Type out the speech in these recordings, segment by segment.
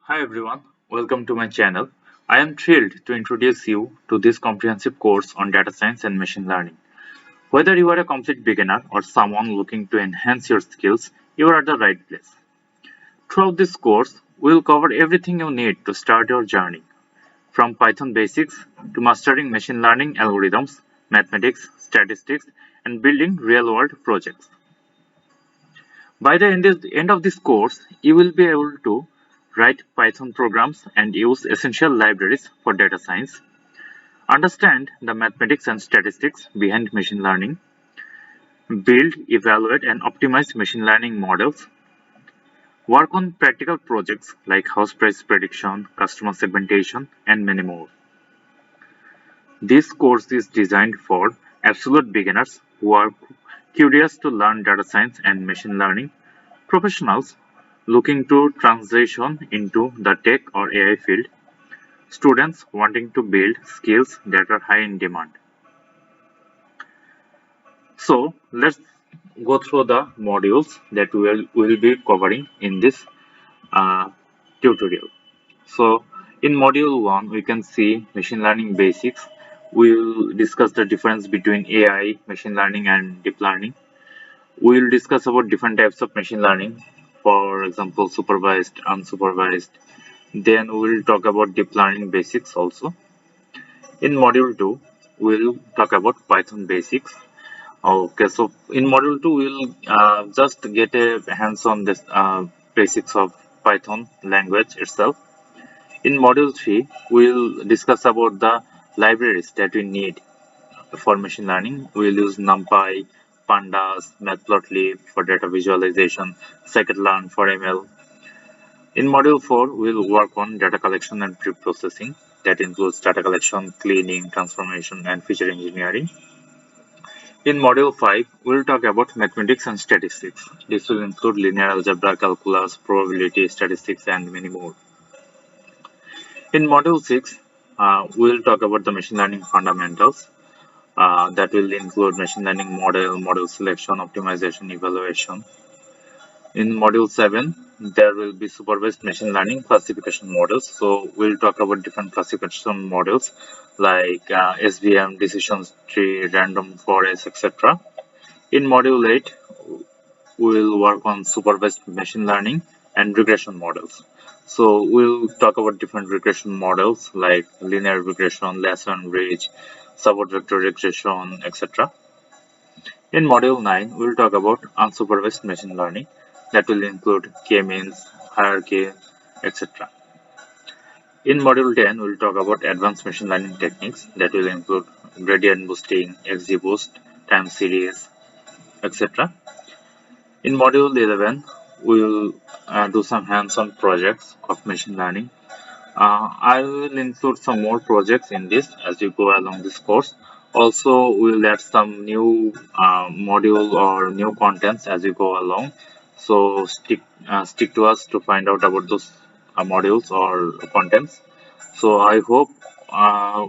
Hi everyone, welcome to my channel. I am thrilled to introduce you to this comprehensive course on data science and machine learning. Whether you are a complete beginner or someone looking to enhance your skills, you are at the right place. Throughout this course, we will cover everything you need to start your journey, from Python basics to mastering machine learning algorithms, mathematics, statistics, and building real-world projects. By the end of this course, you will be able to write Python programs and use essential libraries for data science, understand the mathematics and statistics behind machine learning, build, evaluate, and optimize machine learning models, work on practical projects like house price prediction, customer segmentation, and many more. This course is designed for absolute beginners who are curious to learn data science and machine learning, professionals looking to transition into the tech or AI field, students wanting to build skills that are high in demand. So let's go through the modules that we will be covering in this uh, tutorial. So in module 1, we can see machine learning basics. We will discuss the difference between AI, machine learning, and deep learning. We will discuss about different types of machine learning, for example, supervised, unsupervised. Then we will talk about deep learning basics also. In module 2, we'll talk about Python basics. Okay, so in module 2, we'll just get a hands on this basics of Python language itself. In module 3, we'll discuss about the libraries that we need for machine learning. We'll use NumPy, Pandas, Matplotlib for data visualization, Scikit-learn for ML. In module 4, we'll work on data collection and pre-processing. That includes data collection, cleaning, transformation, and feature engineering. In module 5, we'll talk about mathematics and statistics. This will include linear algebra, calculus, probability, statistics, and many more. In module 6, we'll talk about the machine learning fundamentals. That will include machine learning model selection, optimization, evaluation. In module 7, there will be supervised machine learning classification models. So we'll talk about different classification models like SVM, decision tree, random forest, etc. In module 8, we'll work on supervised machine learning and regression models. So we'll talk about different regression models like linear regression, Lassonde Bridge, support vector regression, etc. In module 9, we'll talk about unsupervised machine learning that will include k-means, hierarchy, etc. In module 10, we'll talk about advanced machine learning techniques that will include gradient boosting, XGBoost, time series, etc. In module 11, we'll do some hands-on projects of machine learning. I will include some more projects in this as you go along this course. Also, we'll add some new module or new contents as you go along. So stick to us to find out about those modules or contents. So I hope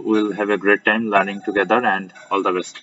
we'll have a great time learning together and all the best.